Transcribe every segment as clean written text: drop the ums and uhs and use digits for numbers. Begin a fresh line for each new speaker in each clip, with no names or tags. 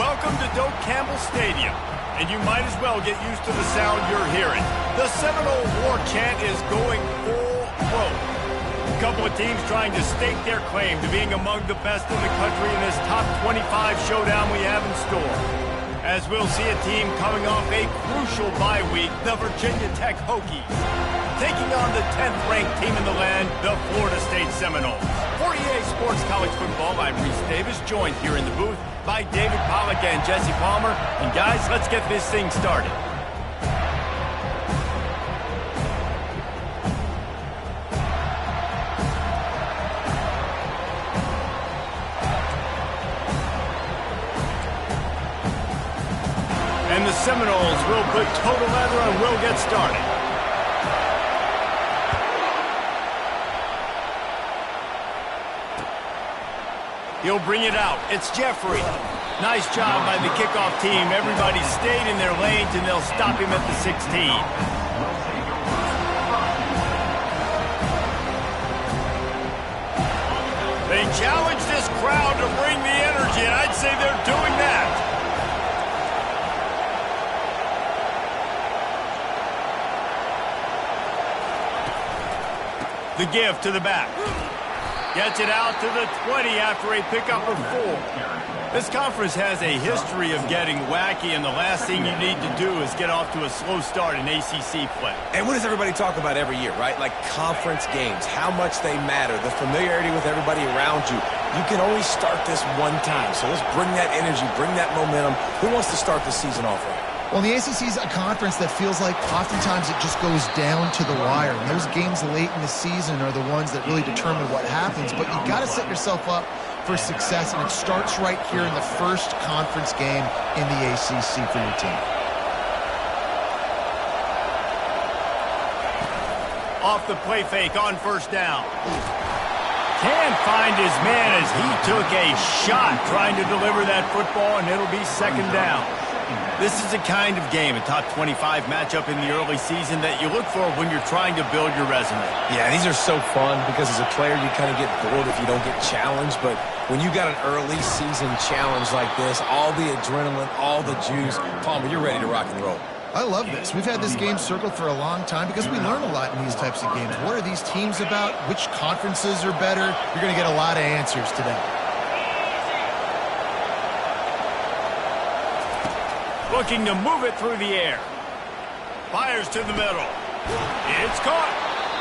Welcome to Doak Campbell Stadium, and you might as well get used to the sound you're hearing. The Seminole War Chant is going full throat. A couple of teams trying to stake their claim to being among the best in the country in this top 25 showdown we have in store. As we'll see a team coming off a crucial bye week, the Virginia Tech Hokies, taking on the 10th-ranked team in the land, the Florida State Seminoles. For EA Sports College Football, I'm Reese Davis, joined here in the booth by David Pollack and Jesse Palmer. And guys, let's get this thing started. And the Seminoles will put total leather and will get started. He'll bring it out. It's Jeffrey. Nice job by the kickoff team. Everybody stayed in their lanes, and they'll stop him at the 16. They challenge this crowd to bring the energy, and I'd say they're doing that. The give to the back. Gets it out to the 20 after a pickup of 4. This conference has a history of getting wacky, and the last thing you need to do is get off to a slow start in ACC play.
And what does everybody talk about every year, right? Like conference games, how much they matter, the familiarity with everybody around you. You can only start this one time, so let's bring that energy, bring that momentum. Who wants to start the season off right?
Well, the ACC is a conference that feels like oftentimes it just goes down to the wire. And those games late in the season are the ones that really determine what happens. But you've got to set yourself up for success, and it starts right here in the first conference game in the ACC for your team.
Off the play fake on first down. Can't find his man as he took a shot trying to deliver that football, and it'll be second down. This is the kind of game, a top 25 matchup in the early season, that you look for when you're trying to build your resume.
Yeah, these are so fun because as a player you kind of get bored if you don't get challenged, but when you got an early season challenge like this, all the adrenaline, all the juice, Palmer, you're ready to rock and roll.
I love this. We've had this game circled for a long time because we learn a lot in these types of games. What are these teams about? Which conferences are better? You're going to get a lot of answers today.
Looking to move it through the air. Fires to the middle. It's caught.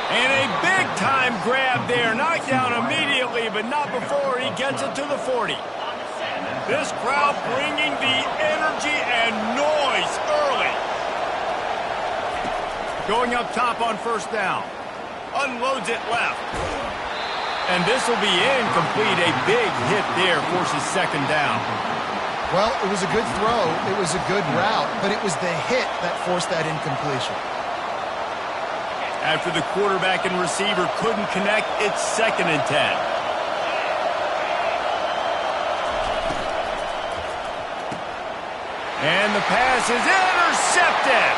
And a big-time grab there. Knocked down immediately, but not before he gets it to the 40. This crowd bringing the energy and noise early. Going up top on first down. Unloads it left. And this will be incomplete. A big hit there forces second down.
Well, it was a good throw, it was a good route, but it was the hit that forced that incompletion.
After the quarterback and receiver couldn't connect, it's 2nd and 10. And the pass is intercepted.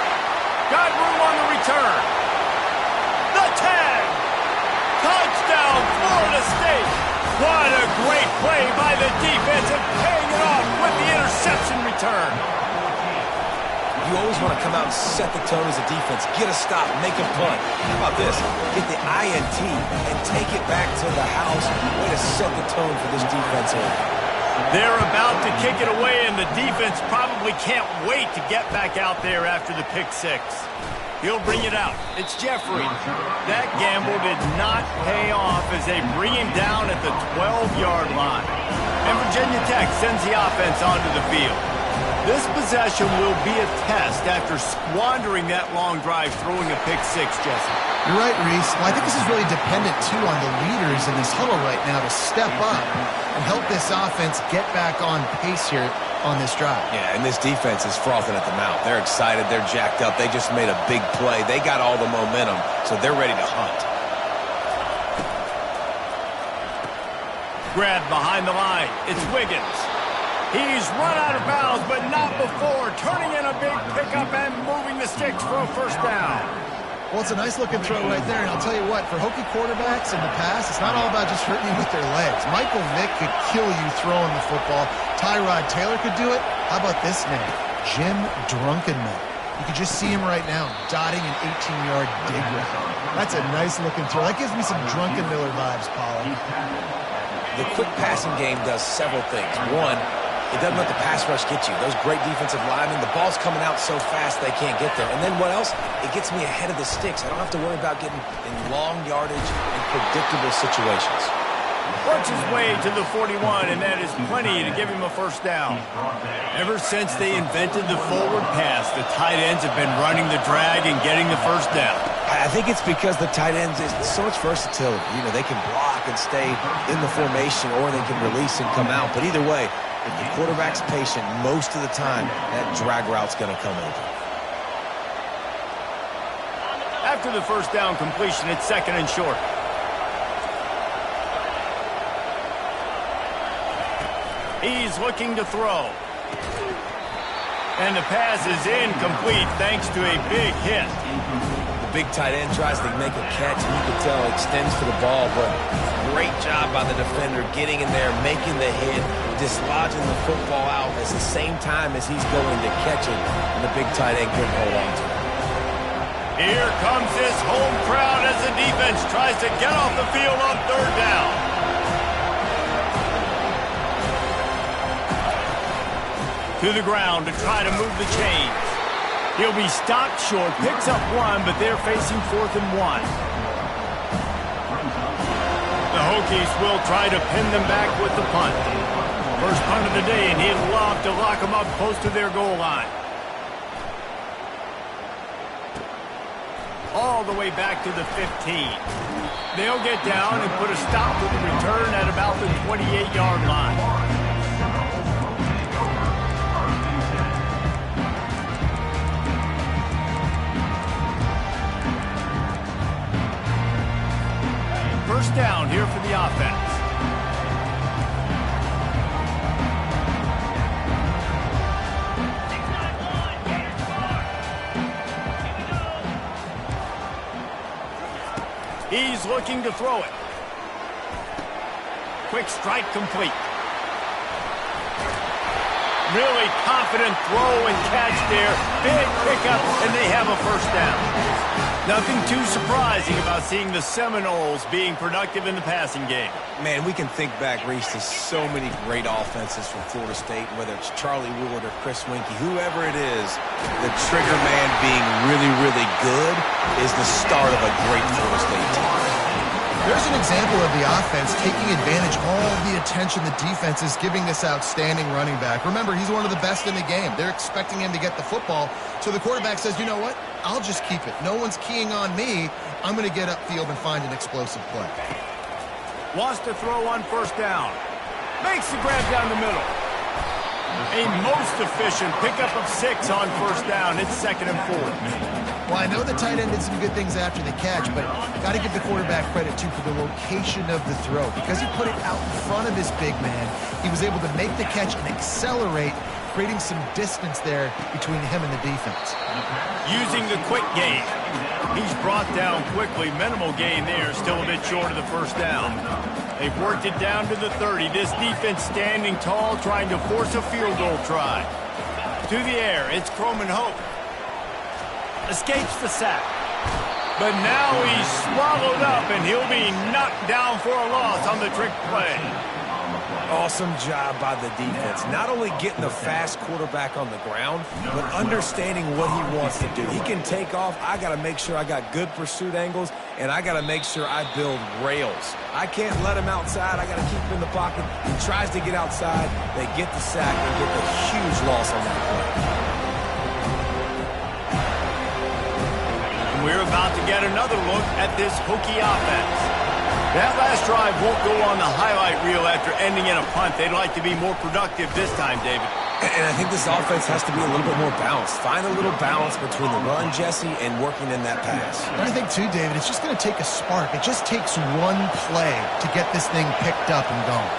Got room on the return. The 10. Touchdown, Florida State. What a great play by the defense and paying it off with the interception return.
You always want to come out and set the tone as a defense. Get a stop, make a punt. How about this? Get the INT and take it back to the house. Way to set the tone for this defense here.
They're about to kick it away, and the defense probably can't wait to get back out there after the pick 6. He'll bring it out. It's Jeffrey. That gamble did not pay off as they bring him down at the 12-yard line. And Virginia Tech sends the offense onto the field. This possession will be a test after squandering that long drive throwing a pick 6, Jesse.
You're right, Reese. Well, I think this is really dependent, too, on the leaders in this huddle right now to step up and help this offense get back on pace here on this drive.
Yeah, and this defense is frothing at the mouth. They're excited. They're jacked up. They just made a big play. They got all the momentum, so they're ready to hunt.
Grab behind the line. It's Wiggins. He's run out of bounds, but not before turning in a big pickup and moving the sticks for a first down.
Well, it's a nice-looking throw right there, and I'll tell you what, for Hokie quarterbacks in the past, it's not all about just hurting you with their legs. Michael Vick could kill you throwing the football. Tyrod Taylor could do it. How about this name? Jim Drunkenmiller. You can just see him right now dotting an 18-yard dig route. That's a nice looking throw. That gives me some Drunkenmiller vibes, Paulie.
The quick passing game does several things. One, it doesn't let the pass rush get you. Those great defensive linemen, the ball's coming out so fast they can't get there. And then what else? It gets me ahead of the sticks. I don't have to worry about getting in long yardage and predictable situations.
Works his way to the 41, and that is plenty to give him a first down. Ever since they invented the forward pass, the tight ends have been running the drag and getting the first down.
I think it's because the tight ends is so much versatility. You know, they can block and stay in the formation, or they can release and come out. But either way, if the quarterback's patient, most of the time, that drag route's going to come over.
After the first down completion, it's second and short. He's looking to throw. And the pass is incomplete thanks to a big hit.
The big tight end tries to make a catch, and you can tell extends for the ball, but great job by the defender getting in there, making the hit, dislodging the football out at the same time as he's going to catch it, and the big tight end couldn't hold on to it.
Here comes this home crowd as the defense tries to get off the field on third down. To the ground to try to move the chains. He'll be stopped short, picks up one, but they're facing 4th and 1. The Hokies will try to pin them back with the punt. First punt of the day, and he'd love to lock them up close to their goal line. All the way back to the 15. They'll get down and put a stop to the return at about the 28-yard line. First down here for the offense. He's looking to throw it. Quick strike complete. Really confident throw and catch there. Big pickup, and they have a first down. Nothing too surprising about seeing the Seminoles being productive in the passing game.
Man, we can think back, Reese, to so many great offenses from Florida State, whether it's Charlie Woolard or Chris Weinke, whoever it is, the trigger man being really, really good is the start of a great Florida State team.
There's an example of the offense taking advantage of all the attention the defense is giving this outstanding running back. Remember, he's one of the best in the game. They're expecting him to get the football. So the quarterback says, you know what? I'll just keep it. No one's keying on me. I'm going to get upfield and find an explosive play.
Wants to throw on first down. Makes the grab down the middle. A most efficient pickup of 6 on first down. It's 2nd and 4.
Well, I know the tight end did some good things after the catch, but got to give the quarterback credit, too, for the location of the throw. Because he put it out in front of his big man, he was able to make the catch and accelerate, creating some distance there between him and the defense.
Using the quick game. He's brought down quickly. Minimal gain there, still a bit short of the first down. They've worked it down to the 30. This defense standing tall, trying to force a field goal try. To the air, it's Croman Hope. Escapes the sack. But now he's swallowed up, and he'll be knocked down for a loss on the trick play.
Awesome job by the defense. Not only getting the fast quarterback on the ground, but understanding what he wants to do. He can take off. I got to make sure I got good pursuit angles, and I got to make sure I build rails. I can't let him outside. I got to keep him in the pocket. He tries to get outside. They get the sack and get the huge loss on that play.
We're about to get another look at this Hokie offense. That last drive won't go on the highlight reel after ending in a punt. They'd like to be more productive this time, David.
And I think this offense has to be a little bit more balanced. Find a little balance between the run, Jesse, and working in that pass.
And I think, too, David, it's just going to take a spark. It just takes one play to get this thing picked up and going.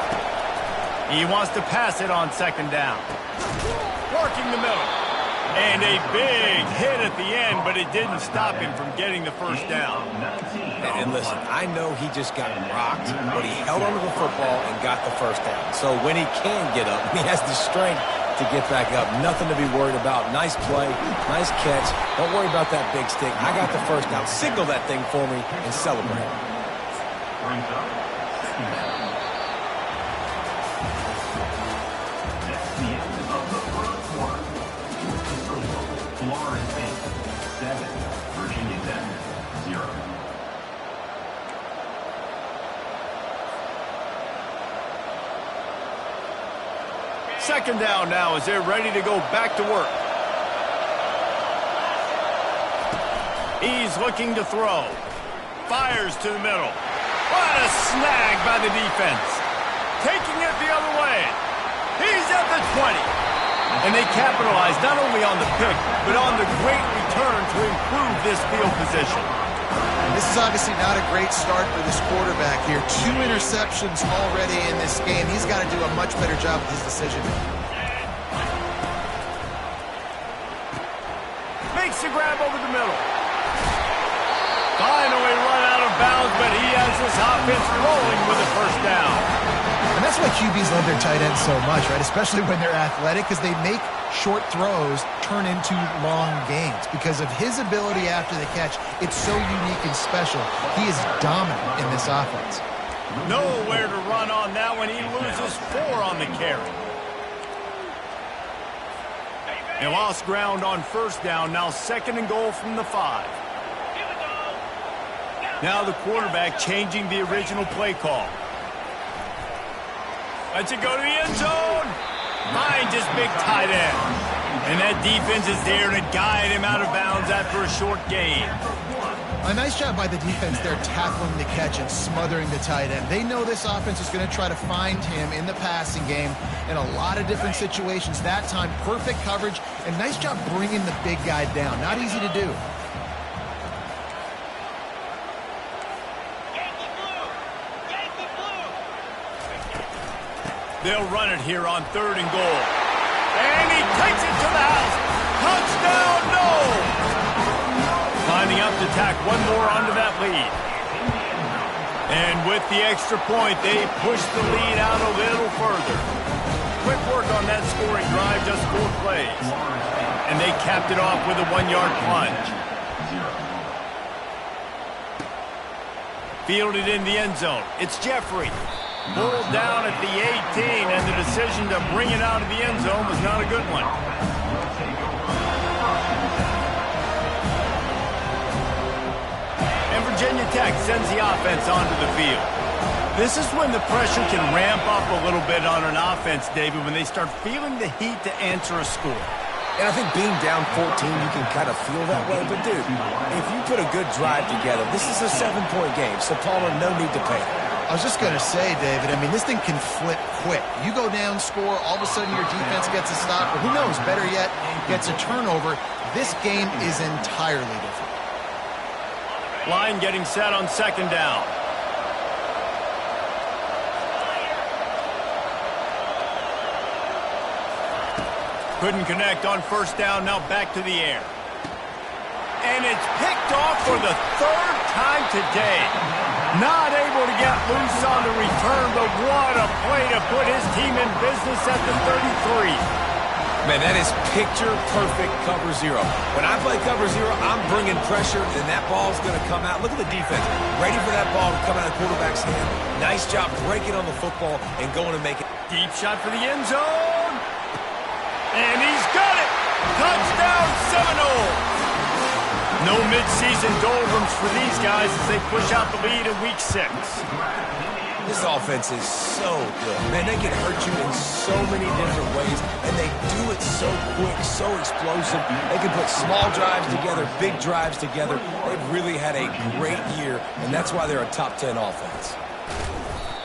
He wants to pass it on 2nd down. Working the middle. And a big hit at the end, but it didn't stop him from getting the first down.
And listen, I know he just got rocked, but he held onto the football and got the first down. So when he can get up, he has the strength to get back up. Nothing to be worried about. Nice play, nice catch. Don't worry about that big stick. I got the first down. Signal that thing for me and celebrate.
Second down now as they're ready to go back to work. He's looking to throw. Fires to the middle. What a snag by the defense. Taking it the other way. He's at the 20. And they capitalize not only on the pick, but on the great return to improve this field position.
This is obviously not a great start for this quarterback here. 2 interceptions already in this game. He's got to do a much better job with his decision making.
Makes the grab over the middle. Finally run out of bounds, but he has this offense rolling with a first down.
And that's why QBs love their tight ends so much, right? Especially when they're athletic, because they make short throws turn into long gains. Because of his ability after the catch, it's so unique and special. He is dominant in this offense.
Nowhere to run on that one. He loses 4 on the carry. They lost ground on first down. Now 2nd and goal from the 5. Now the quarterback changing the original play call. Lets it go to the end zone. Finds his big tight end. And that defense is there to guide him out of bounds after a short gain.
A nice job by the defense there tackling the catch and smothering the tight end. They know this offense is going to try to find him in the passing game in a lot of different situations. That time, perfect coverage and nice job bringing the big guy down. Not easy to do.
They'll run it here on 3rd and goal. And he takes it to the house. Touchdown, no! Lining up to tack one more onto that lead. And with the extra point, they push the lead out a little further. Quick work on that scoring drive, just 4 plays. And they capped it off with a 1-yard plunge. Fielded in the end zone. It's Jeffrey. Pulled down at the 18, and the decision to bring it out of the end zone was not a good one. And Virginia Tech sends the offense onto the field. This is when the pressure can ramp up a little bit on an offense, David, when they start feeling the heat to answer a score.
And I think being down 14, you can kind of feel that way. But, dude, if you put a good drive together, this is a 7-point game, so Palmer, no need to pay.
I was just going to say, David, I mean, this thing can flip quick. You go down, score, all of a sudden your defense gets a stop, or who knows, better yet, gets a turnover. This game is entirely different.
Line getting set on 2nd down. Couldn't connect on 1st down, now back to the air. And it's picked off for the 3rd time today. Not able to get loose on the return, but what a play to put his team in business at the 33.
Man, that is picture-perfect cover 0. When I play cover 0, I'm bringing pressure, and that ball's going to come out. Look at the defense. Ready for that ball to come out of the quarterback's hand. Nice job breaking on the football and going to make it.
Deep shot for the end zone. And he's got it. Touchdown Seminoles. No mid-season doldrums for these guys as they push out the lead in Week 6.
This offense is so good. Man, they can hurt you in so many different ways, and they do it so quick, so explosive. They can put small drives together, big drives together. They've really had a great year, and that's why they're a top 10 offense.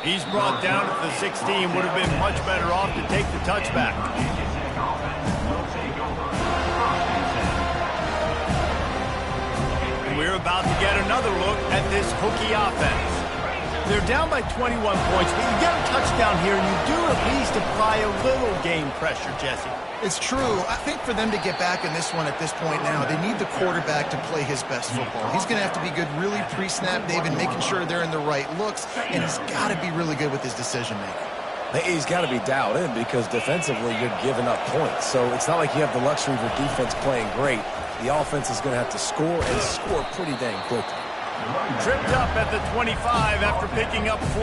He's brought down at the 16. Would have been much better off to take the touchback. We're about to get another look at this Hokie offense. They're down by 21 points, but you get a touchdown here, and you do at least apply a little game pressure, Jesse.
It's true. I think for them to get back in this one at this point now, they need the quarterback to play his best football. He's going to have to be good really pre-snap, David, making sure they're in the right looks, and he's got to be really good with his decision-making.
He's got to be dialed in because defensively you're giving up points. So it's not like you have the luxury of your defense playing great. The offense is going to have to score and score pretty dang quickly.
Tripped up at the 25 after picking up 4.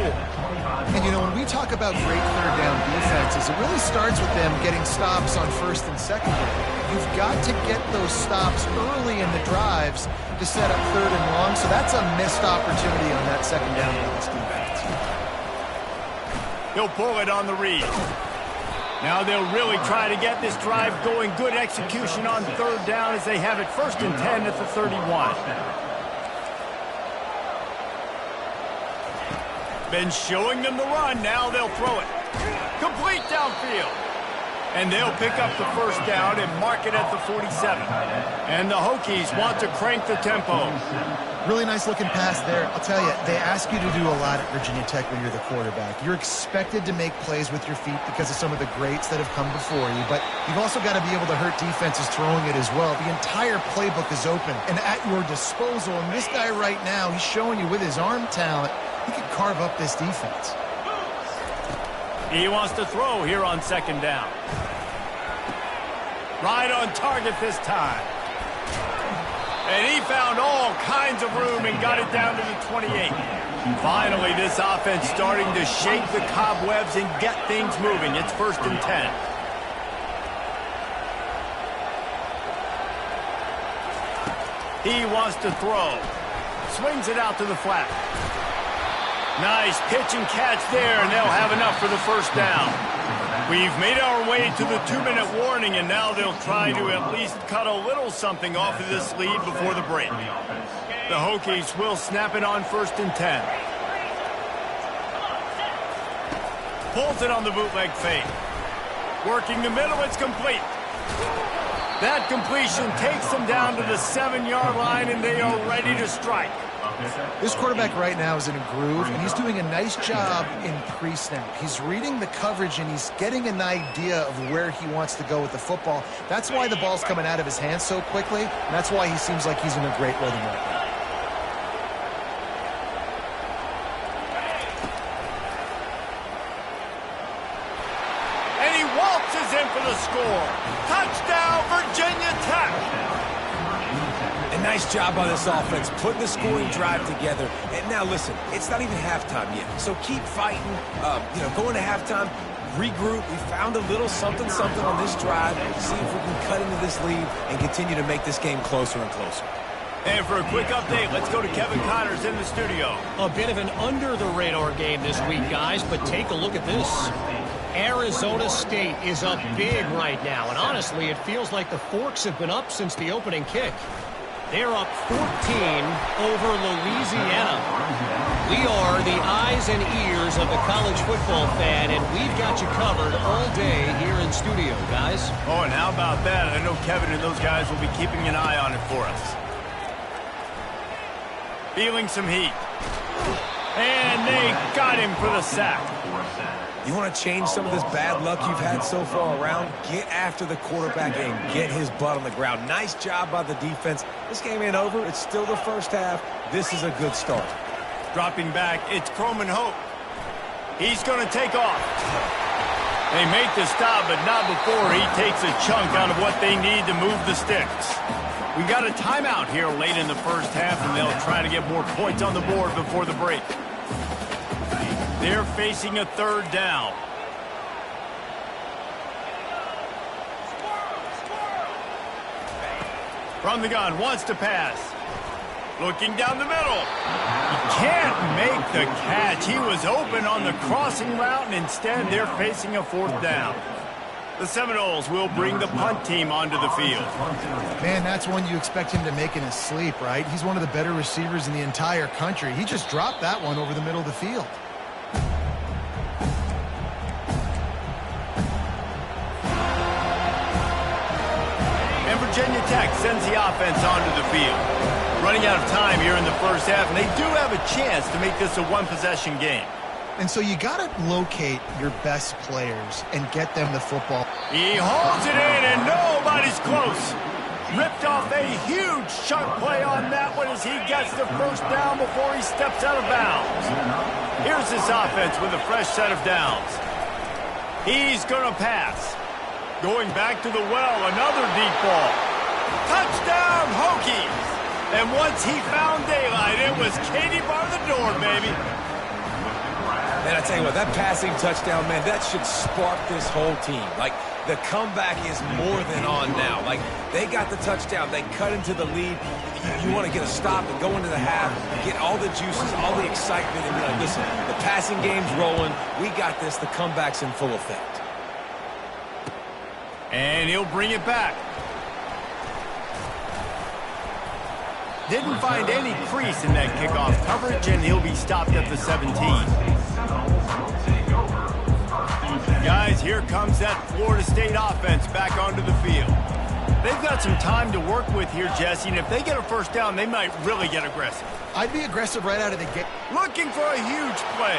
And, you know, when we talk about great third down defenses, it really starts with them getting stops on first and second down. You've got to get those stops early in the drives to set up third and long, so that's a missed opportunity on that second down by this defense.
He'll pull it on the read. Now they'll really try to get this drive going. Good execution on third down as they have it first and 10 at the 31. Been showing them the run. Now they'll throw it. Complete downfield. And they'll pick up the first down and mark it at the 47. And the Hokies want to crank the tempo.
Really nice looking pass there. I'll tell you, they ask you to do a lot at Virginia Tech when you're the quarterback. You're expected to make plays with your feet because of some of the greats that have come before you, but you've also got to be able to hurt defenses throwing it as well. The entire playbook is open and at your disposal, and this guy right now, he's showing you with his arm talent, he can carve up this defense.
He wants to throw here on second down. Right on target this time. And he found all kinds of room and got it down to the 28. Finally, this offense starting to shake the cobwebs and get things moving. It's first and 10. He wants to throw. Swings it out to the flat. Nice pitch and catch there, and they'll have enough for the first down. We've made our way to the 2-minute warning, and now they'll try to at least cut a little something off of this lead before the break. The Hokies will snap it on first and 10. Pulls it on the bootleg fake. Working the middle, it's complete. That completion takes them down to the 7-yard line, and they are ready to strike.
This quarterback right now is in a groove, and he's doing a nice job in pre-snap. He's reading the coverage, and he's getting an idea of where he wants to go with the football. That's why the ball's coming out of his hands so quickly, and that's why he seems like he's in a great rhythm right now.
And he waltzes in for the score. Touchdown, Virginia Tech!
Nice job by this offense, putting the scoring drive together. And now, listen, it's not even halftime yet. So keep fighting, going to halftime, regroup. We found a little something on this drive. See if we can cut into this lead and continue to make this game closer and closer.
And for a quick update, let's go to Kevin Connors in the studio.
A bit of an under-the-radar game this week, guys, but take a look at this. Arizona State is up big right now, and honestly, it feels like the Forks have been up since the opening kick. They're up 14 over Louisiana. We are the eyes and ears of the college football fan, and we've got you covered all day here in studio, guys.
Oh, and how about that? I know Kevin and those guys will be keeping an eye on it for us. Feeling some heat. And they got him for the sack.
You want to change some of this bad luck you've had so far around? Get after the quarterback and get his butt on the ground. Nice job by the defense. This game ain't over. It's still the first half. This is a good start.
Dropping back, it's Croman Hope. He's going to take off. They make the stop, but not before he takes a chunk out of what they need to move the sticks. We got a timeout here late in the first half, and they'll try to get more points on the board before the break. They're facing a third down. From the gun, wants to pass. Looking down the middle. He can't make the catch. He was open on the crossing route, and instead they're facing a fourth down. The Seminoles will bring the punt team onto the field.
Man, that's one you expect him to make in his sleep, right? He's one of the better receivers in the entire country. He just dropped that one over the middle of the field.
And Virginia Tech sends the offense onto the field. Running out of time here in the first half, and they do have a chance to make this a one-possession game.
And so you got to locate your best players and get them the football.
He holds it in, and nobody's close. Ripped off a huge chunk play on that one as he gets the first down before he steps out of bounds. Here's this offense with a fresh set of downs. He's going to pass. Going back to the well, another deep ball. Touchdown, Hokies! And once he found daylight, it was Katie bar the door, baby.
Man, I tell you what, that passing touchdown, man, that should spark this whole team. Like, the comeback is more than on now. Like, they got the touchdown. They cut into the lead. You want to get a stop and go into the half, get all the juices, all the excitement, and be like, listen, the passing game's rolling. We got this. The comeback's in full effect.
And he'll bring it back. Didn't find any crease in that kickoff coverage, and he'll be stopped at the 17. Guys, here comes that Florida State offense back onto the field. They've got some time to work with here, Jesse, and if they get a first down, they might really get aggressive.
I'd be aggressive right out of the gate.
Looking for a huge play.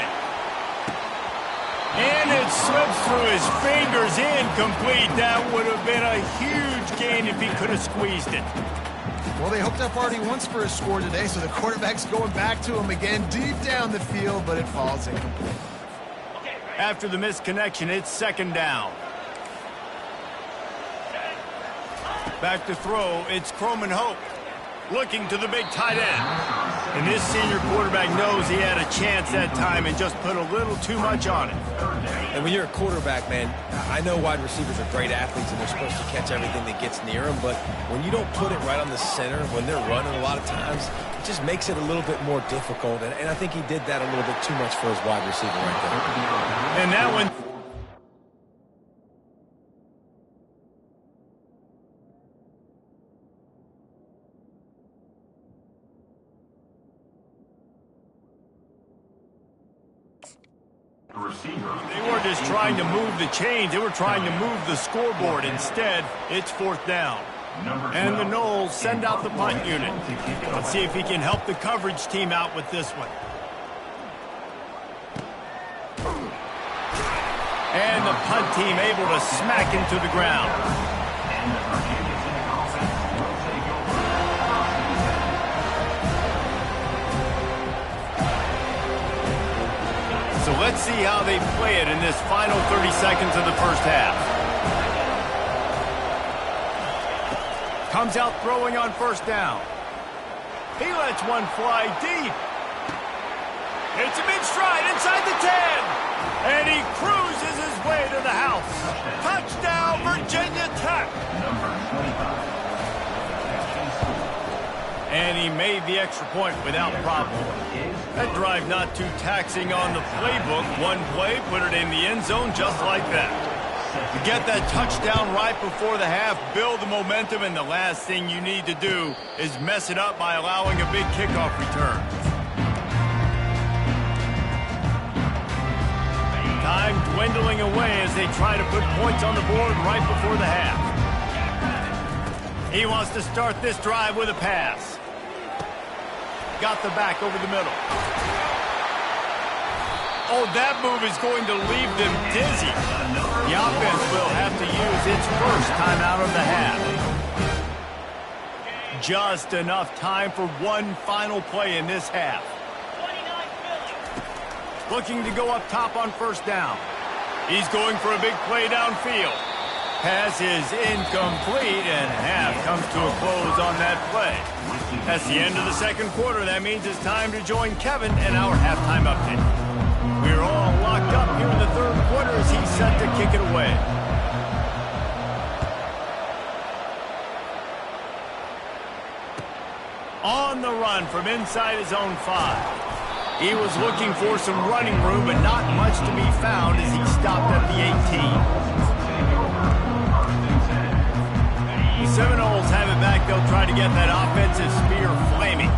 And it slips through his fingers, incomplete. That would have been a huge gain if he could have squeezed it.
Well, they hooked up already once for a score today, so the quarterback's going back to him again deep down the field, but it falls incomplete.
After the missed connection, it's second down. Back to throw, it's Croman Hope. Looking to the big tight end. And this senior quarterback knows he had a chance that time and just put a little too much on it.
And when you're a quarterback, man, I know wide receivers are great athletes and they're supposed to catch everything that gets near them, but when you don't put it right on the center, when they're running a lot of times, it just makes it a little bit more difficult. And I think he did that a little bit too much for his wide receiver right there.
And that one... They weren't just trying to move the chains, they were trying to move the scoreboard. Instead, it's fourth down. And the Noles send out the punt unit. Let's see if he can help the coverage team out with this one. And the punt team able to smack him to the ground. So let's see how they play it in this final 30 seconds of the first half. Comes out throwing on first down. He lets one fly deep. It's a mid-stride inside the 10. And he cruises his way to the house. Touchdown, Virginia Tech. And he made the extra point without problem. That drive not too taxing on the playbook. One play, put it in the end zone just like that. You get that touchdown right before the half, build the momentum, and the last thing you need to do is mess it up by allowing a big kickoff return. Time dwindling away as they try to put points on the board right before the half. He wants to start this drive with a pass. Got the back over the middle. Oh, that move is going to leave them dizzy. The offense will have to use its first timeout of the half. Just enough time for one final play in this half. Looking to go up top on first down. He's going for a big play downfield. Pass is incomplete, and half comes to a close on that play. That's the end of the second quarter. That means it's time to join Kevin in our halftime update. We're all locked up here in the third quarter as he's set to kick it away. On the run from inside his own 5. He was looking for some running room, but not much to be found as he stopped at the 18. The Seminoles have it back. They'll try to get that offensive spear flaming.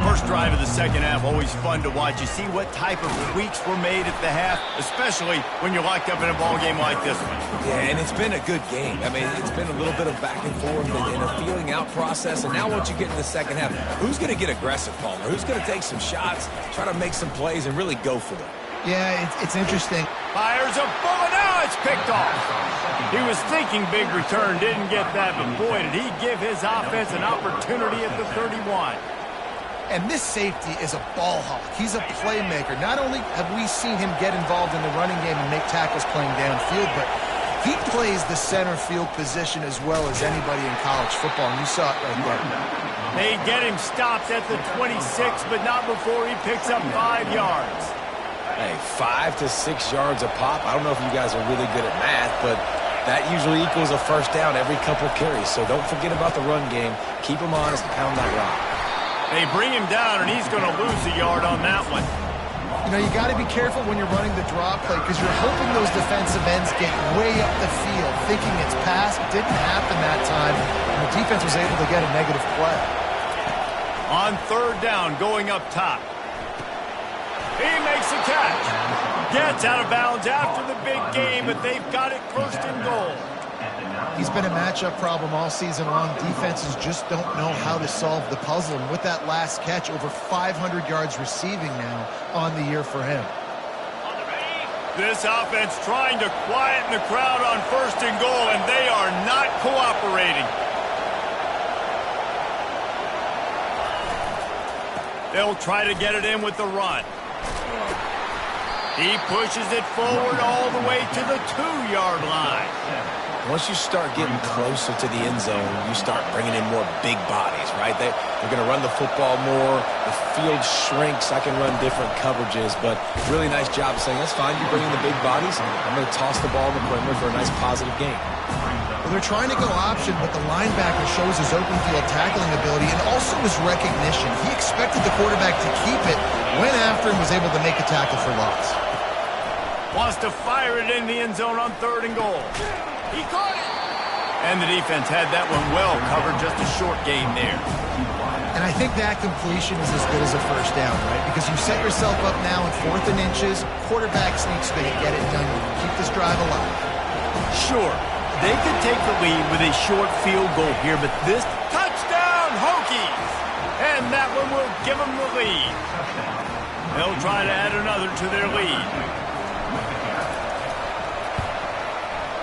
First drive of the second half, always fun to watch. You see what type of tweaks were made at the half, especially when you're locked up in a ball game like this one.
Yeah, and it's been a good game. I mean, it's been a little bit of back and forth and a feeling out process. And now once you get in the second half, who's going to get aggressive, Palmer? Who's going to take some shots, try to make some plays, and really go for it?
Yeah, it's interesting.
Fires a bullet. Now it's picked off. He was thinking big return, didn't get that, but boy, did he give his offense an opportunity at the 31.
And this safety is a ball hawk. He's a playmaker. Not only have we seen him get involved in the running game and make tackles playing downfield, but he plays the center field position as well as anybody in college football, and you saw it right there.
They get him stopped at the 26, but not before he picks up 5 yards.
Hey, 5 to 6 yards a pop. I don't know if you guys are really good at math, but that usually equals a first down every couple carries. So don't forget about the run game. Keep him honest, pound that rock.
They bring him down, and he's going to lose a yard on that one.
You know, you got to be careful when you're running the draw play because you're hoping those defensive ends get way up the field, thinking it's pass. It didn't happen that time, and the defense was able to get a negative play.
On third down, going up top. He makes a catch. Gets out of bounds after the big game, but they've got it first and goal.
He's been a matchup problem all season long. Defenses just don't know how to solve the puzzle. And with that last catch, over 500 yards receiving now on the year for him.
This offense trying to quieten the crowd on first and goal, and they are not cooperating. They'll try to get it in with the run. He pushes it forward all the way to the 2-yard line.
Once you start getting closer to the end zone, you start bringing in more big bodies, right? They're going to run the football more. The field shrinks. I can run different coverages, but really nice job of saying, that's fine. You bring in the big bodies. I'm going to toss the ball in the perimeter for a nice positive gain.
Well, they're trying to go option, but the linebacker shows his open field tackling ability and also his recognition. He expected the quarterback to keep it, went after him, was able to make a tackle for loss.
Wants to fire it in the end zone on third and goal. He caught it. And the defense had that one well covered, just a short game there.
And I think that completion is as good as a first down, right? Because you set yourself up now in 4th and inches. Quarterback sneaks going to get it done. You can keep this drive alive.
Sure, they could take the lead with a short field goal here, but this touchdown, Hokies! And that one will give them the lead. They'll try to add another to their lead.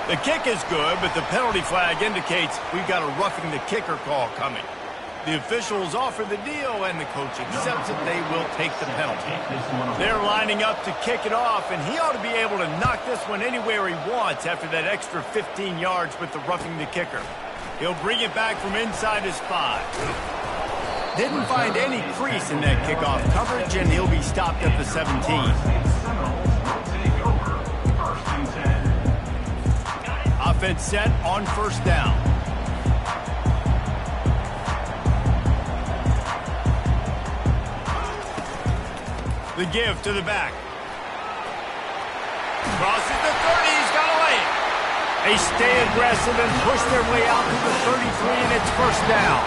The kick is good, but the penalty flag indicates we've got a roughing the kicker call coming. The officials offer the deal, and the coach accepts it. They will take the penalty. They're lining up to kick it off, and he ought to be able to knock this one anywhere he wants after that extra 15 yards with the roughing the kicker. He'll bring it back from inside his 5. Didn't find any crease in that kickoff coverage, and he'll be stopped at the 17. Offense set on first down. The give to the back. Crosses the 30. He's got to lay it. They stay aggressive and push their way out to the 33, and it's first down.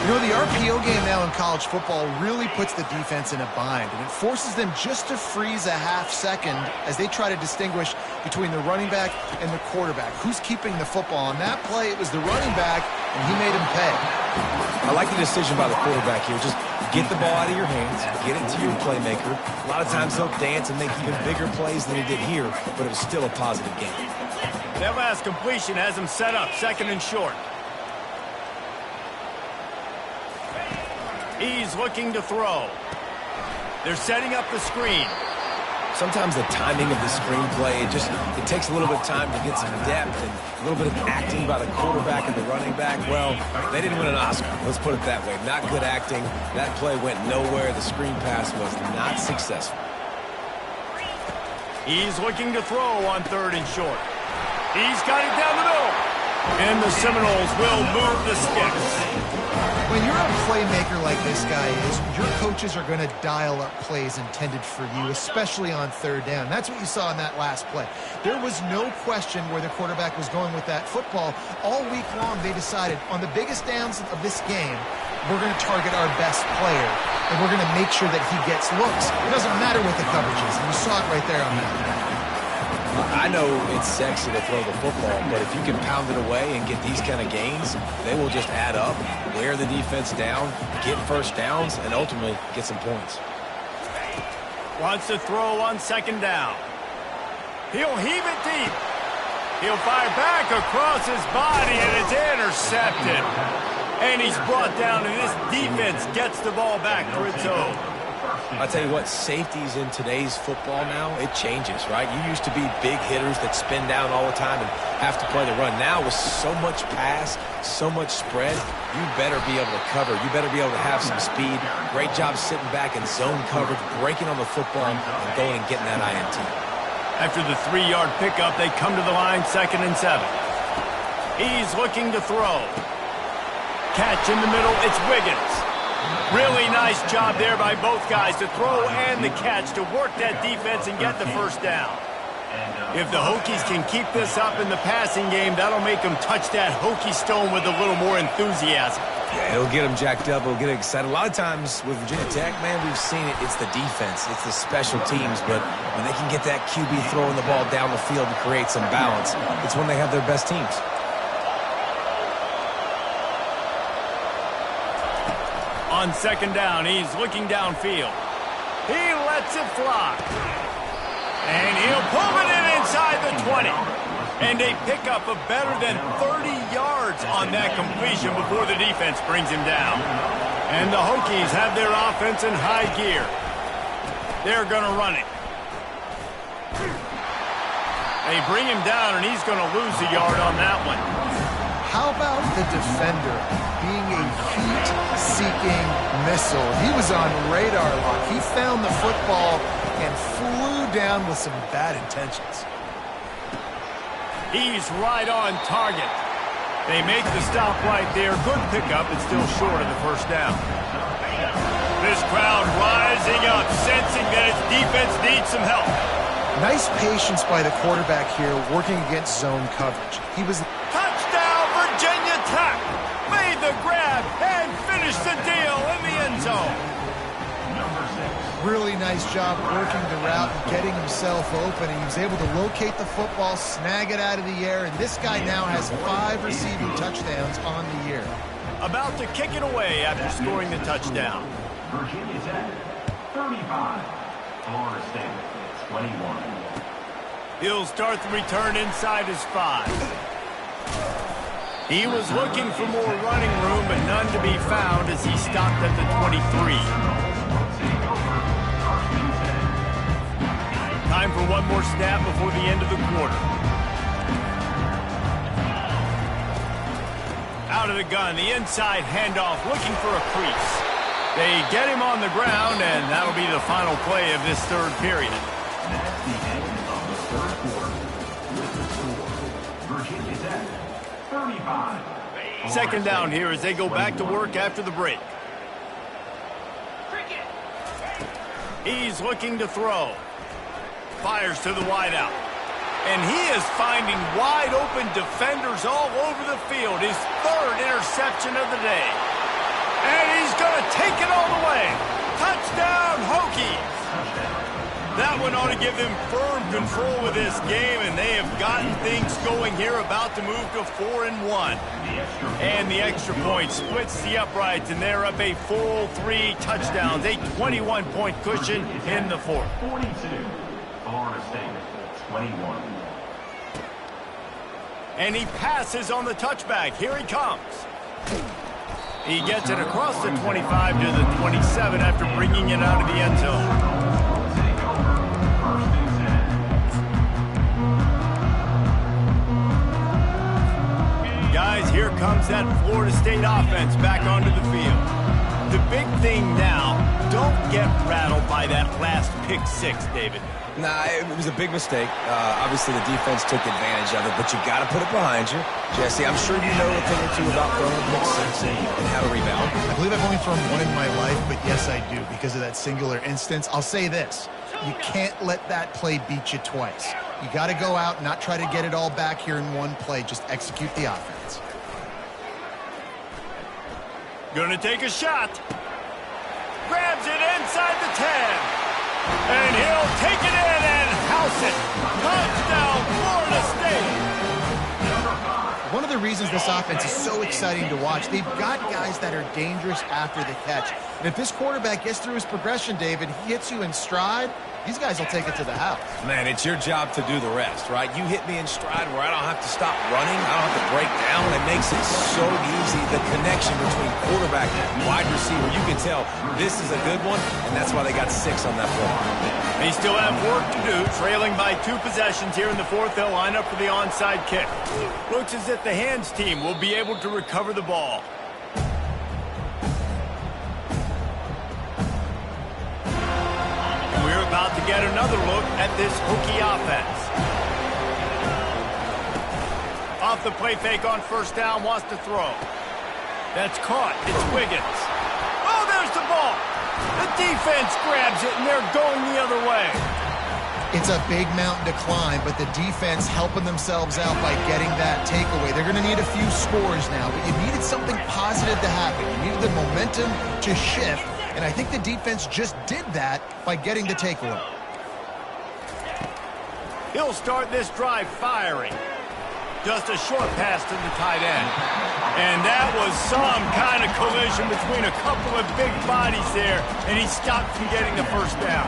You know, the RPO game now in college football really puts the defense in a bind, and it forces them just to freeze a half second as they try to distinguish between the running back and the quarterback. Who's keeping the football? On that play, it was the running back, and he made him pay.
I like the decision by the quarterback here. Just get the ball out of your hands, get it to your playmaker. A lot of times he'll dance and make even bigger plays than he did here, but it was still a positive game.
That last completion has him set up, second and short. He's looking to throw. They're setting up the screen.
Sometimes the timing of the screenplay, it takes a little bit of time to get some depth and a little bit of acting by the quarterback and the running back. Well, they didn't win an Oscar. Let's put it that way. Not good acting. That play went nowhere. The screen pass was not successful.
He's looking to throw on third and short. He's got it down the middle. And the Seminoles will move the sticks.
When you're a playmaker like this guy is, your coaches are going to dial up plays intended for you, especially on third down. That's what you saw in that last play. There was no question where the quarterback was going with that football. All week long, they decided on the biggest downs of this game, we're going to target our best player, and we're going to make sure that he gets looks. It doesn't matter what the coverage is, and you saw it right there on that.
I know it's sexy to throw the football, but if you can pound it away and get these kind of gains, they will just add up, wear the defense down, get first downs, and ultimately get some points.
Wants to throw on second down. He'll heave it deep. He'll fire back across his body, and it's intercepted. And he's brought down, and this defense gets the ball back for its own.
I'll tell you what, safeties in today's football now, it changes, right? You used to be big hitters that spin down all the time and have to play the run. Now with so much pass, so much spread, you better be able to cover. You better be able to have some speed. Great job sitting back in zone coverage, breaking on the football, and going and getting that INT.
After the 3-yard pickup, they come to the line, 2nd and 7. He's looking to throw. Catch in the middle, it's Wiggins. Really nice job there by both guys to throw and the catch to work that defense and get the first down. If the Hokies can keep this up in the passing game, that'll make them touch that Hokie stone with a little more enthusiasm.
Yeah, it'll get them jacked up. It'll get them excited. A lot of times with Virginia Tech, man, we've seen it. It's the defense. It's the special teams. But when they can get that QB throwing the ball down the field to create some balance, it's when they have their best teams.
On second down, he's looking downfield. He lets it fly. And he'll pull it in inside the 20. And a pickup of better than 30 yards on that completion before the defense brings him down. And the Hokies have their offense in high gear. They're going to run it. They bring him down, and he's going to lose a yard on that one.
How about the defender being a heat-seeking missile? He was on radar lock. He found the football and flew down with some bad intentions.
He's right on target. They make the stop right there. Good pickup, but still short of the first down. This crowd rising up, sensing that its defense needs some help.
Nice patience by the quarterback here, working against zone coverage. He was...
Touchdown, Virginia Tech! Made the grab and finished the deal in the end zone.
Really nice job working the route and getting himself open. And he was able to locate the football, snag it out of the air, and this guy now has 5 receiving touchdowns on the year.
About to kick it away after scoring the touchdown.
Virginia Tech, 35. Florida State, 21.
He'll start the return inside his 5. He was looking for more running room, but none to be found as he stopped at the 23. Time for one more snap before the end of the quarter. Out of the gun, the inside handoff, looking for a crease. They get him on the ground, and that'll be the final play of this third period.
That's the end of the third quarter. With the score, Virginia Tech, 35.
Second down here as they go back to work after the break. He's looking to throw. Fires to the wideout. And he is finding wide-open defenders all over the field. His 3rd interception of the day. And he's going to take it all the way. Touchdown, Hokies! That one ought to give them firm control of this game, and they have gotten things going here, about to move to 4-1. And the extra point splits the uprights, and they're up a full 3 touchdowns, a 21-point cushion in the 4th.
42. Florida State, 21.
And he passes on the touchback. Here he comes. He gets it across the 25 to the 27 after bringing it out of the end zone. Guys, here comes that Florida State offense back onto the field. The big thing now, don't get rattled by that last pick 6, David.
Nah, it was a big mistake. Obviously, the defense took advantage of it, but you got to put it behind you. Jesse, I'm sure you know a thing or two about throwing a pick 6 and how to rebound.
I believe I've only thrown one in my life, but yes, I do, because of that singular instance. I'll say this. You can't let that play beat you twice. You got to go out and not try to get it all back here in one play. Just execute the offense.
Gonna take a shot. Grabs it inside the 10. And he'll take it in and house it. Touchdown, Florida State.
One of the reasons this offense is so exciting to watch, they've got guys that are dangerous after the catch. And if this quarterback gets through his progression, David, he hits you in stride, these guys will take it to the house.
Man, it's your job to do the rest, right? You hit me in stride where I don't have to stop running. I don't have to break down. It makes it so easy. The connection between quarterback and wide receiver, you can tell this is a good one, and that's why they got 6 on that play.
They still have work to do, trailing by 2 possessions here in the 4th. They'll line up for the onside kick. Looks as if the hands team will be able to recover the ball. We're about to get another look at this Hokie offense. Off the play fake on 1st down, wants to throw. That's caught. It's Wiggins. Oh, there's the ball. The defense grabs it, and they're going the other way.
It's a big mountain to climb, but the defense helping themselves out by getting that takeaway. They're going to need a few scores now, but you needed something positive to happen. You needed the momentum to shift, and I think the defense just did that by getting the takeaway.
He'll start this drive firing. Just a short pass to the tight end. And that was some kind of collision between a couple of big bodies there, and he stopped from getting the 1st down.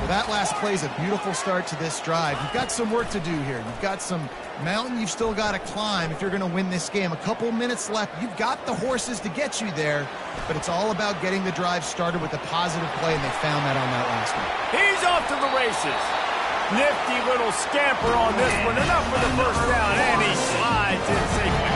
Well, that last play is a beautiful start to this drive. You've got some work to do here. You've got some mountain you've still got to climb if you're going to win this game. A couple minutes left. You've got the horses to get you there, but it's all about getting the drive started with a positive play, and they found that on that last one.
He's off to the races. Nifty little scamper on this one. Enough for the 1st down, and he slides in safely.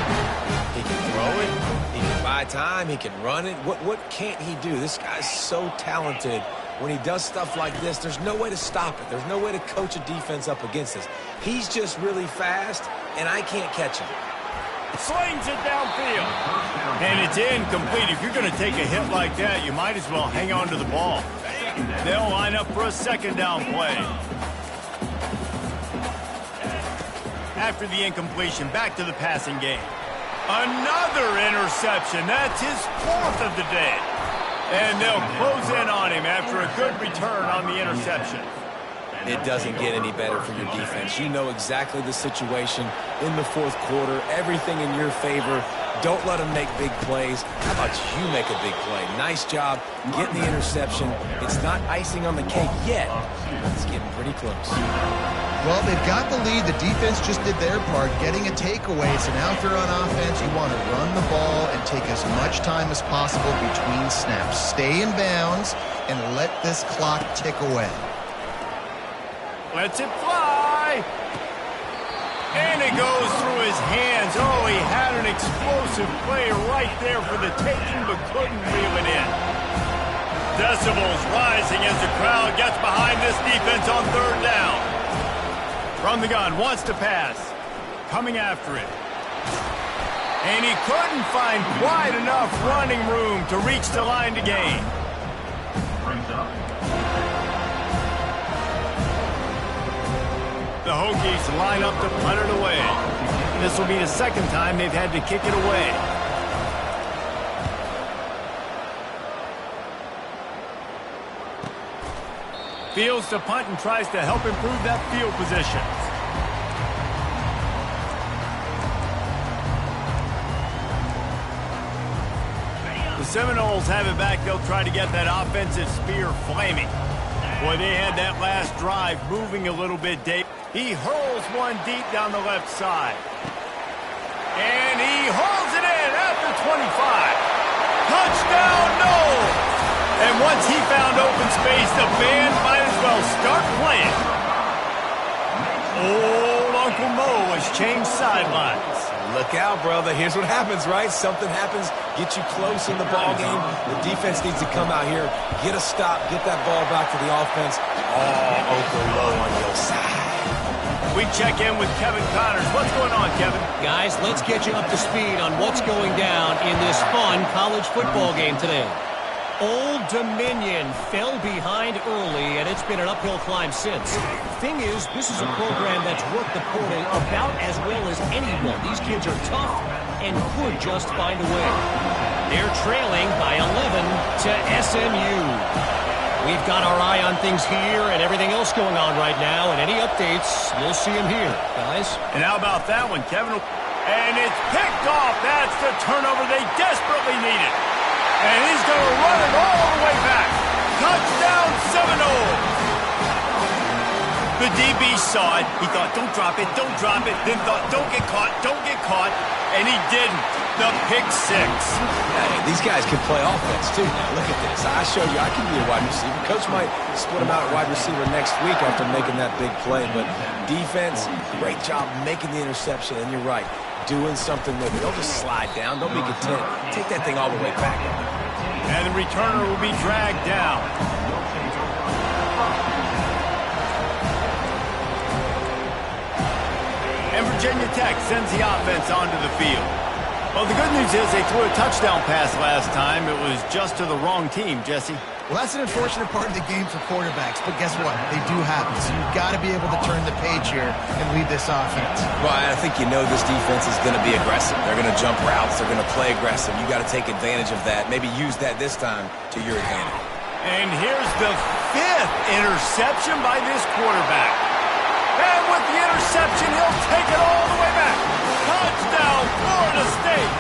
He can throw it. He can buy time. He can run it. What can't he do? This guy's so talented. When he does stuff like this, there's no way to stop it. There's no way to coach a defense up against this. He's just really fast, and I can't catch him.
Slings it downfield. And it's incomplete. If you're going to take a hit like that, you might as well hang on to the ball. They'll line up for a 2nd down play. After the incompletion, back to the passing game. Another interception. That's his 4th of the day. And they'll close in on him after a good return on the interception.
It doesn't get any better for your defense. You know exactly the situation in the 4th quarter. Everything in your favor. Don't let them make big plays. How about you make a big play? Nice job getting the interception. It's not icing on the cake yet. It's getting pretty close.
Well, they've got the lead. The defense just did their part, getting a takeaway. So now if you're on offense, you want to run the ball and take as much time as possible between snaps. Stay in bounds and let this clock tick away.
Lets it fly. And it goes through his hands. Oh, he had an explosive play right there for the taking, but couldn't reel it in. Decibels rising as the crowd gets behind this defense on 3rd down. From the gun, wants to pass. Coming after it. And he couldn't find quite enough running room to reach the line to gain. The Hokies line up to punt it away. This will be the 2nd time they've had to kick it away. Fields to punt and tries to help improve that field position. The Seminoles have it back. They'll try to get that offensive spear flaming. Boy, they had that last drive moving a little bit, Dave. He hurls one deep down the left side. And he hauls it in at the 25. Touchdown, no! And once he found open space, the band might as well start playing. Old Uncle Mo has changed sidelines.
Look out, brother. Here's what happens, right? Something happens, get you close in the ball game. The defense needs to come out here, get a stop, get that ball back to the offense. Oh, Uncle Mo on your side.
We check in with Kevin Connors. What's going on, Kevin?
Guys, let's get you up to speed on what's going down in this fun college football game today. Old Dominion fell behind early, and it's been an uphill climb since. Thing is, this is a program that's worked the portal about as well as anyone. These kids are tough and could just find a way. They're trailing by 11 to SMU. We've got our eye on things here and everything else going on right now, and any updates, you'll see them here, guys.
And how about that one, Kevin? And it's picked off. That's the turnover they desperately needed. And he's going to run it all the way back. Touchdown, Seminole. The DB saw it. He thought, don't drop it, don't drop it. Then thought, don't get caught, don't get caught. And he didn't. The pick six.
Hey, these guys can play offense, too. Now, look at this. I showed you I can be a wide receiver. Coach might split him out at wide receiver next week after making that big play. But defense, great job making the interception. And you're right, doing something with it. Don't just slide down. Don't be content. Take that thing all the way back.
And the returner will be dragged down. And Virginia Tech sends the offense onto the field. Well, the good news is they threw a touchdown pass last time. It was just to the wrong team, Jesse.
Well, that's an unfortunate part of the game for quarterbacks, but guess what? They do happen, so you've got to be able to turn the page here and lead this offense.
Well, I think you know this defense is going to be aggressive. They're going to jump routes. They're going to play aggressive. You got to take advantage of that. Maybe use that this time to your advantage.
And here's the 5th interception by this quarterback. And with the interception, he'll take it all the way back. Touchdown, Florida State.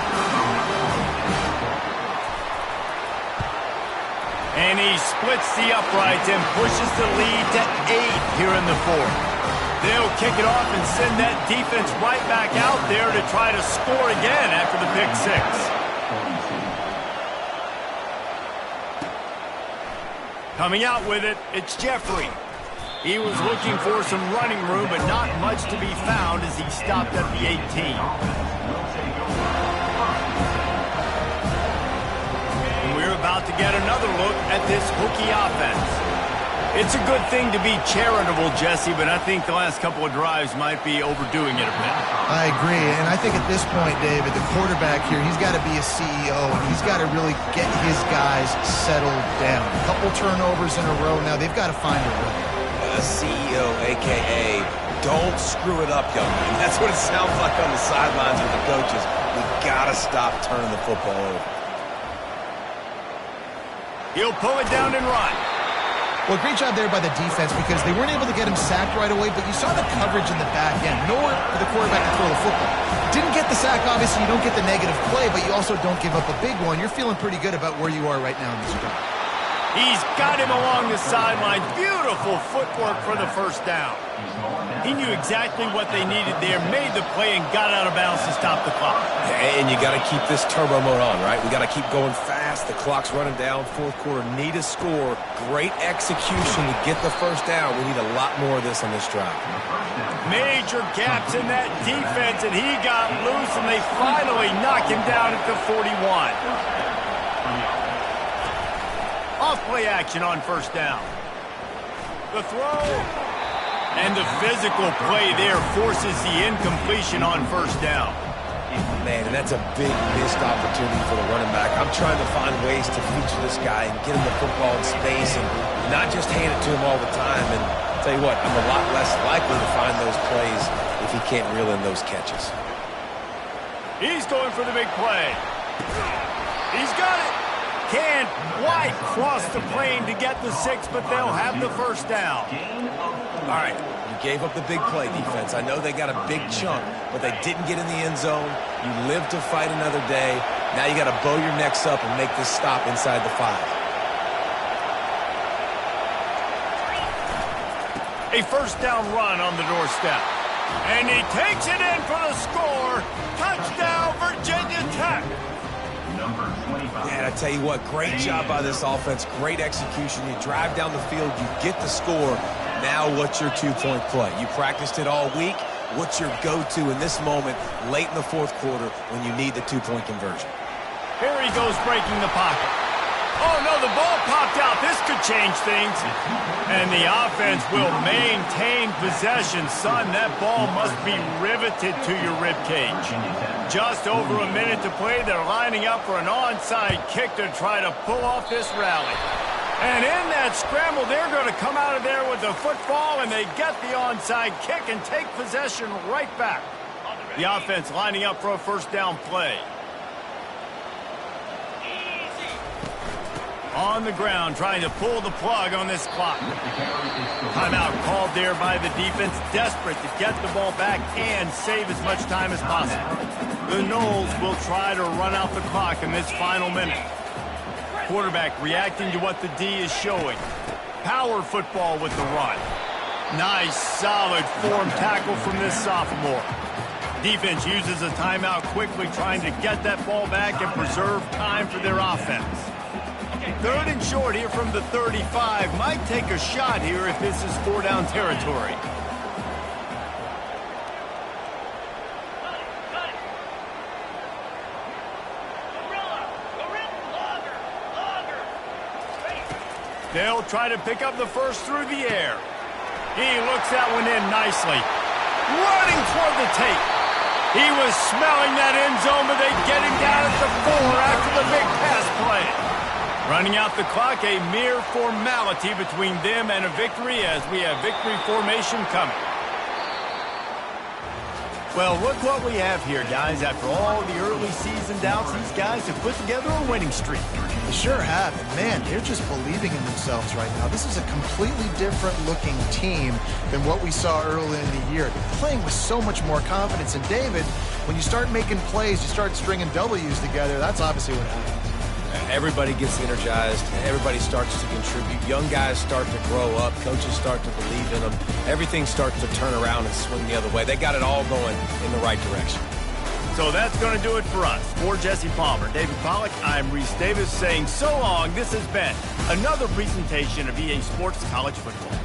And he splits the uprights and pushes the lead to 8 here in the 4th. They'll kick it off and send that defense right back out there to try to score again after the pick six. Coming out with it, it's Jeffrey. He was looking for some running room, but not much to be found as he stopped at the 18. We're about to get another look at this Hokie offense. It's a good thing to be charitable, Jesse, but I think the last couple of drives might be overdoing it a bit.
I agree, and I think at this point, David, the quarterback here, he's got to be a CEO, and he's got to really get his guys settled down. A couple turnovers in a row now. They've got to find a rhythm.
A CEO, a.k.a. don't screw it up, young man. That's what it sounds like on the sidelines with the coaches. We got to stop turning the football over.
He'll pull it down and run.
Well, great job there by the defense because they weren't able to get him sacked right away, but you saw the coverage in the back end. Nowhere for the quarterback to throw the football. Didn't get the sack, obviously. You don't get the negative play, but you also don't give up a big one. You're feeling pretty good about where you are right now in this drive.
He's got him along the sideline. Beautiful footwork for the first down. He knew exactly what they needed there, made the play, and got out of bounds to stop the clock.
And you got to keep this turbo mode on, right? We got to keep going fast. The clock's running down. 4th quarter, need a score. Great execution to get the first down. We need a lot more of this on this drive.
Major gaps in that defense, and he got loose, and they finally knock him down at the 41. Off play action on first down. The throw. And the physical play there forces the incompletion on first down.
Man, and that's a big missed opportunity for the running back. I'm trying to find ways to feature this guy and get him the football in space and not just hand it to him all the time. And I'll tell you what, I'm a lot less likely to find those plays if he can't reel in those catches.
He's going for the big play. He's got it. Can't quite cross the plane to get the 6, but they'll have the first down.
All right, you gave up the big play, defense. I know they got a big chunk, but they didn't get in the end zone. You live to fight another day. Now you got to bow your necks up and make this stop inside the 5.
A first down run on the doorstep. And he takes it in for the score. Touchdown, Virginia Tech.
And I tell you what, great job by this offense. Great execution. You drive down the field, you get the score. Now what's your 2-point play? You practiced it all week. What's your go-to in this moment late in the 4th quarter when you need the 2-point conversion?
Here he goes breaking the pocket. Oh, no, the ball popped out. This could change things. And the offense will maintain possession. Son, that ball must be riveted to your ribcage. Just over a minute to play. They're lining up for an onside kick to try to pull off this rally. And in that scramble, they're going to come out of there with the football, and they get the onside kick and take possession right back. The offense lining up for a first down play. On the ground, trying to pull the plug on this clock. Timeout called there by the defense, desperate to get the ball back and save as much time as possible. The Noles will try to run out the clock in this final minute. Quarterback reacting to what the D is showing. Power football with the run. Nice, solid form tackle from this sophomore. Defense uses a timeout quickly, trying to get that ball back and preserve time for their offense. 3rd and short here from the 35. Might take a shot here if this is 4-down territory. They'll try to pick up the first through the air. He looks that one in nicely. Running toward the tape. He was smelling that end zone, but they get him down at the 4 after the big pass play. Running out the clock, a mere formality between them and a victory as we have victory formation coming. Well, look what we have here, guys. After all the early season doubts, these guys have put together a winning streak.
They sure have. And, man, they're just believing in themselves right now. This is a completely different-looking team than what we saw early in the year. They're playing with so much more confidence. And, David, when you start making plays, you start stringing W's together, that's obviously what happens.
Everybody gets energized. Everybody starts to contribute. Young guys start to grow up. Coaches start to believe in them. Everything starts to turn around and swing the other way. They got it all going in the right direction.
So that's going to do it for us. For Jesse Palmer, David Pollack, I'm Reese Davis saying so long. This has been another presentation of EA Sports College Football.